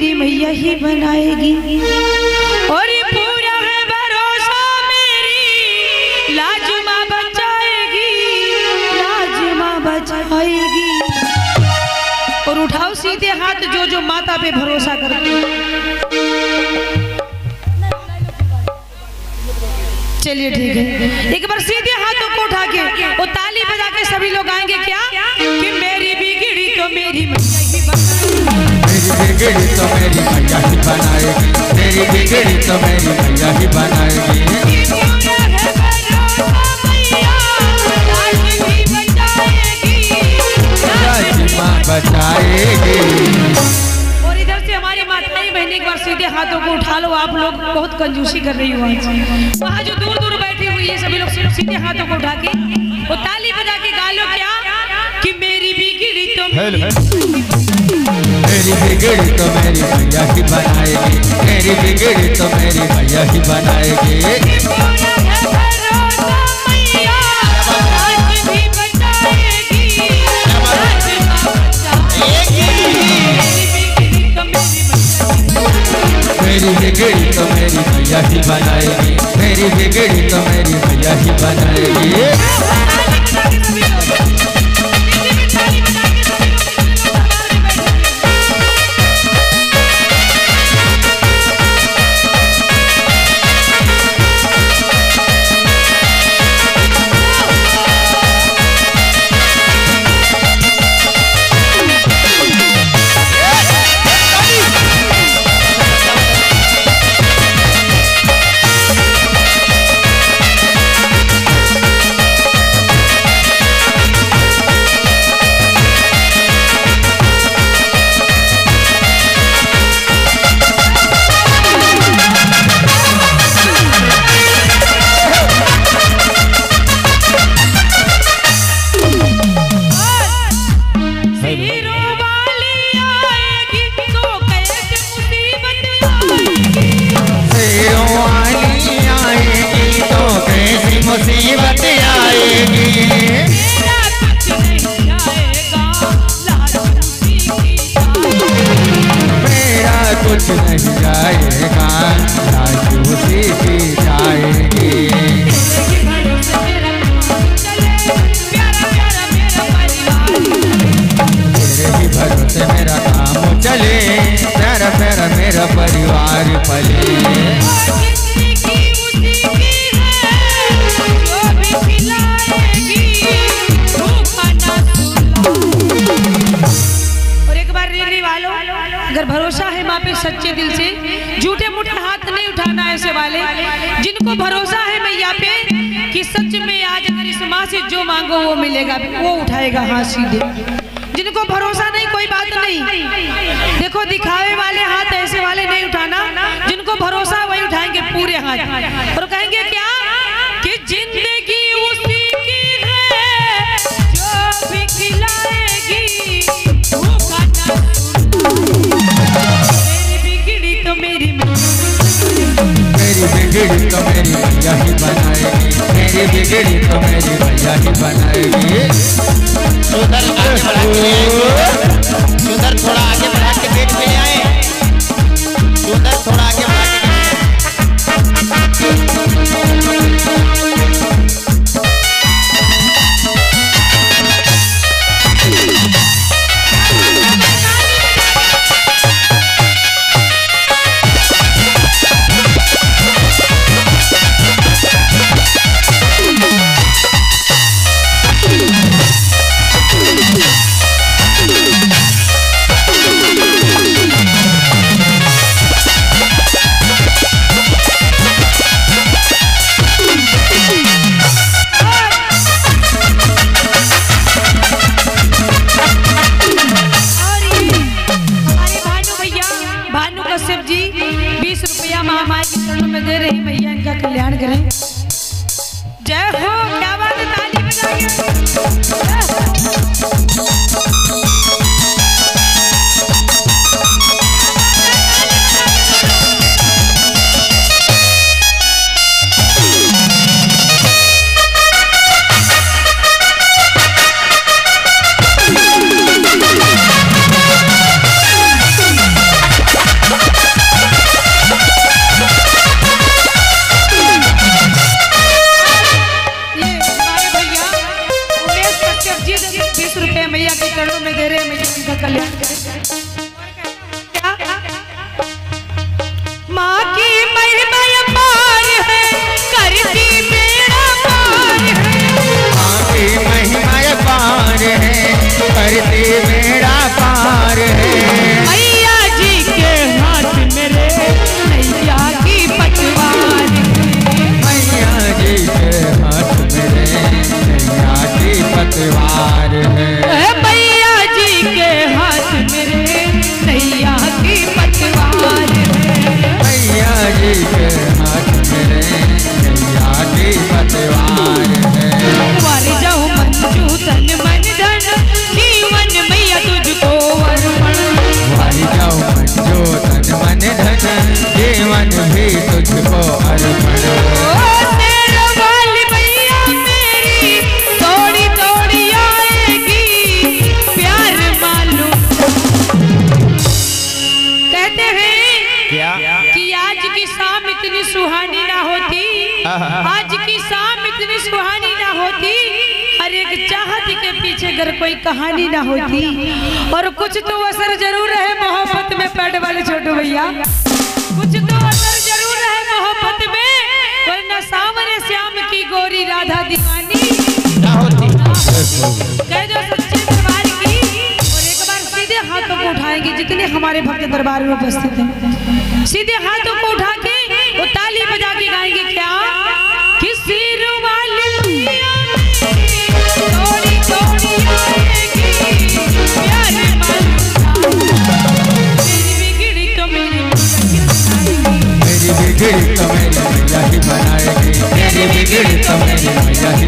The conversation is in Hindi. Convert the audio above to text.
मेरी मैया ही बनाएगी। और ये पूरा है भरोसा मेरी लाज माँ बचाएगी, लाज माँ बचाएगी। और उठाओ सीधे हाथ जो जो माता पे भरोसा करते। चलिए ठीक है, एक बार सीधे हाथों को उठा के वो ताली बजा के सभी लोग आएंगे क्या कि मेरी बिगड़ी तो मेरी मैया ही बनाएगी, मेरी बिगड़ी तो मेरी मैया ही बनाएगी, मेरी बिगड़ी तो मेरी मैया ही बचाएगी। और इधर से हमारी माताएं बहनें एक बार सीधे हाथों को उठा लो। आप लोग बहुत कंजूसी कर रही हो आज। वहाँ जो दूर दूर बैठी हुई है सभी लोग सीधे हाथों को उठा के वो ताली बजा के गा लो क्या कि मेरी बिगड़ी तो मेरी बिगड़ी तो मेरी मैया ही बनाएगी, मेरी बिगड़ी तो मेरी मैया ही बनाएगी। मेरी बिगड़ी तो मेरी मैया ही बनाएगी, मेरी बिगड़ी तो मेरी मैया ही बनाएगी। मुसीबत आएगी, मेरा कुछ नहीं जाएगा, लाज उसी की जाएगी। तेरे ही भरोसे मेरा काम चले, प्यारा प्यारा मेरा परिवार पले। अगर भरोसा है माँ पे सच्चे दिल से, झूठे मूठे हाथ नहीं उठाना ऐसे वाले जिनको भरोसा है मैया पे कि सच में आज अगर इस माँ से जो मांगो वो मिलेगा, वो उठाएगा हाथ सीधे। जिनको भरोसा नहीं कोई बात नहीं, देखो दिखावे वाले हाथ ऐसे वाले नहीं उठाना, जिनको भरोसा वही उठाएंगे पूरे हाथ और कहेंगे क्या कि जिंदगी उसी की है जो भी खिलाएगी, मेरी बिगड़ी तो मेरी मैया ही बनाएगी, मेरी बिगड़ी तो मेरी मैया ही बनाएगी। सुधर आगे बढ़ा के, सुधर थोड़ा आगे बढ़ा के पेट में आए, सुधर थोड़ा आगे बढ़ा के। दे रही मैया इनका कल्याण करें। जय हो, क्या बात है, ताली बजाइए। इतनी सुहानी ना होती, आज की शाम इतनी सुहानी ना होती, हर एक चाहत के पीछे अगर कोई कहानी ना होती। और कुछ तो असर जरूर है मोहब्बत में, पैड वाले छोटू भैया, कुछ तो असर जरूर है मोहब्बत में, वरना सावरे श्याम की गोरी राधा दीवानी ना होती। कह दो सच्चे दरबार की। और एक बार सीधे हाथों को उठाएंगे जितने हमारे भक्त दरबार में उपस्थित हैं, सीधे हाथों को उठा के वो ताली बजा के गाएंगे क्या, किसी रुमाली थोड़ी थोड़ी आएगी प्यारे मेरी बिगड़ी तो मेरी मैया ही बनाएगी, मेरी बिगड़ी तो मेरी मैया ही